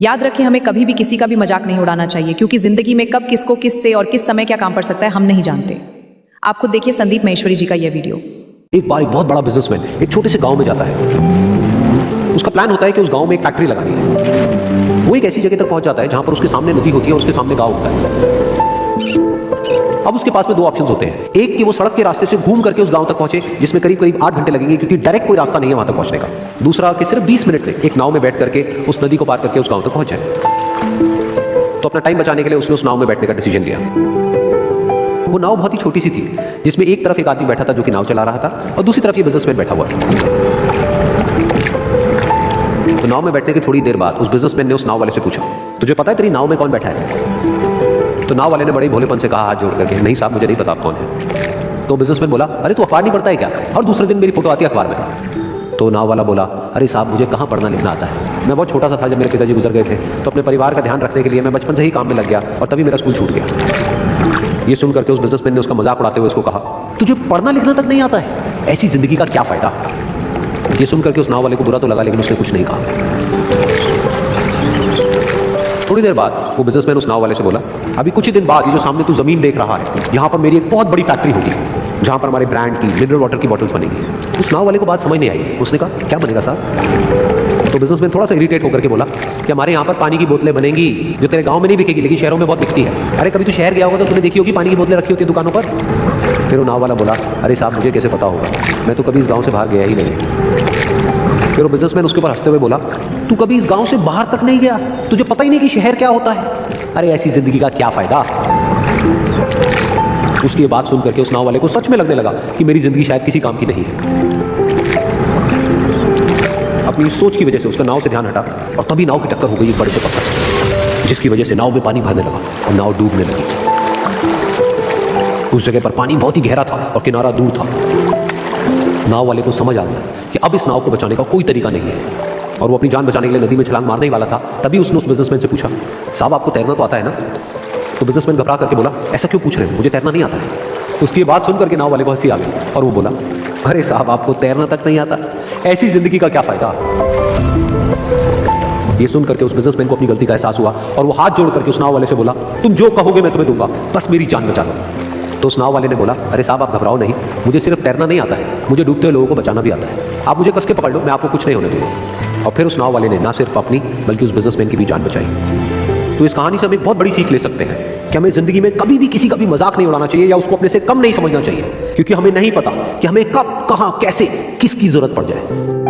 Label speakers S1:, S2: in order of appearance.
S1: याद रखें, हमें कभी भी किसी का भी मजाक नहीं उड़ाना चाहिए, क्योंकि जिंदगी में कब किसको किससे और किस समय क्या काम पड़ सकता है हम नहीं जानते। आप खुद देखिए संदीप महेश्वरी जी का यह वीडियो।
S2: एक बार एक बहुत बड़ा बिजनेसमैन एक छोटे से गांव में जाता है। उसका प्लान होता है कि उस गांव में एक फैक्ट्री लगानी है। वो एक ऐसी जगह तक पहुंच जाता है जहां पर उसके सामने नदी होती है और उसके सामने गांव होता है। अब उसके पास में दो ऑप्शंस होते हैं, एक कि वो सड़क के रास्ते से घूम करके उस गांव तक पहुंचे, जिसमें करीब करीब 8 घंटे लगेंगे क्योंकि डायरेक्ट कोई रास्ता नहीं है वहां तक पहुंचने का। दूसरा कि सिर्फ 20 मिनट में एक नाव में बैठ करके उस नदी को पार करके उस गांव तक पहुंच जाए। तो अपना टाइम बचाने के लिए उसने उस नाव में बैठने का डिसीजन लिया। वो नाव बहुत ही छोटी सी थी, जिसमें एक तरफ एक आदमी बैठा था जो कि नाव चला रहा था और दूसरी तरफ ये बिजनेसमैन बैठा हुआ था। तो नाव में बैठने की थोड़ी देर बाद उस बिजनेसमैन ने उस नाव वाले से पूछा, तुझे पता है तेरी नाव में कौन बैठा है? तो नाव वाले ने बड़े भोलेपन से कहा हाथ जोड़ करके, नहीं साहब मुझे नहीं पता आप कौन है। तो बिजनेसमैन बोला, अरे तू अखबार नहीं पढ़ता है क्या? और दूसरे दिन मेरी फोटो आती है अखबार में। तो नाव वाला बोला, अरे साहब मुझे कहाँ पढ़ना लिखना आता है, मैं बहुत छोटा सा था जब मेरे पिताजी गुजर गए थे, तो अपने परिवार का ध्यान रखने के लिए मैं बचपन से ही काम में लग गया और तभी मेरा स्कूल छूट गया। ये सुन करके उस बिजनेसमैन ने उसका मजाक उड़ाते हुए उसको कहा, तुझे पढ़ना लिखना तक नहीं आता है, ऐसी जिंदगी का क्या फायदा? ये सुन करके उस नाव वाले को बुरा तो लगा, लेकिन उसने कुछ नहीं कहा। थोड़ी देर बाद वो बिजनेसमैन उस नाव वाले से बोला, अभी कुछ ही दिन बाद ये जो सामने तू जमीन देख रहा है, यहाँ पर मेरी एक बहुत बड़ी फैक्ट्री होगी जहाँ पर हमारे ब्रांड की मिनरल वाटर की बॉटल्स बनेंगी। उस नाव वाले को बात समझ नहीं आई। उसने कहा, क्या बनेगा साहब? तो बिजनेसमैन थोड़ा सा इरिटेट होकर के बोला कि हमारे यहाँ पर पानी की बोतलें बनेंगी जो तेरे गाँव में नहीं बिकेगी लेकिन शहरों में बहुत बिकती है। अरे कभी तू शहर गया होगा तो तूने देखी होगी पानी की बोतलें रखी होती है दुकानों पर। फिर वो नाव वाला बोला, अरे साहब मुझे कैसे पता होगा, मैं तो कभी इस गाँव से बाहर गया ही नहीं। फिर वो बिजनेसमैन उसके ऊपर हंसते हुए बोला, तू कभी इस गांव से बाहर तक नहीं गया, तुझे पता ही नहीं कि शहर क्या होता है? अरे ऐसी जिंदगी का क्या फायदा? उसकी ये बात सुन करके उस नाव वाले को सच में लगने लगा कि मेरी जिंदगी शायद किसी काम की नहीं है। अपनी सोच की वजह से उसका नाव से ध्यान हटा और तभी नाव की टक्कर हो गई एक बड़े से पत्थर से, जिसकी वजह से नाव में पानी भरने लगा और नाव डूबने लगी। उस जगह पर पानी बहुत ही गहरा था और किनारा दूर था। नाव वाले को समझ आ गया कि अब इस नाव को बचाने का कोई तरीका नहीं है और वो अपनी जान बचाने के लिए नदी में छलांग मारने ही वाला था। तभी उसने उस बिजनेसमैन से पूछा, साहब आपको तैरना तो आता है ना? तो बिजनेसमैन घबरा करके बोला, ऐसा क्यों पूछ रहे हैं, मुझे तैरना नहीं आता है। उसकी बात सुन करके नाव वाले को हंसी आ गई और वो बोला, अरे साहब आपको तैरना तक नहीं आता, ऐसी जिंदगी का क्या फायदा? ये सुन करके उस बिजनेसमैन को अपनी गलती का एहसास हुआ और वो हाथ जोड़ करके उस नाव वाले से बोला, तुम जो कहोगे मैं तुम्हें दूंगा, बस मेरी जान बचा लो। तो उस नाव वाले ने बोला, अरे साहब आप घबराओ नहीं, मुझे सिर्फ तैरना नहीं आता है, मुझे डूबते हुए लोगों को बचाना भी आता है, आप मुझे कस के पकड़ लो, मैं आपको कुछ नहीं होने दूंगा। और फिर उस नाव वाले ने ना सिर्फ अपनी बल्कि उस बिजनेसमैन की भी जान बचाई। तो इस कहानी से हम एक बहुत बड़ी सीख ले सकते हैं कि हमें जिंदगी में कभी भी किसी का भी मजाक नहीं उड़ाना चाहिए या उसको अपने से कम नहीं समझना चाहिए, क्योंकि हमें नहीं पता कि हमें कब कहां कैसे किसकी जरूरत पड़ जाए।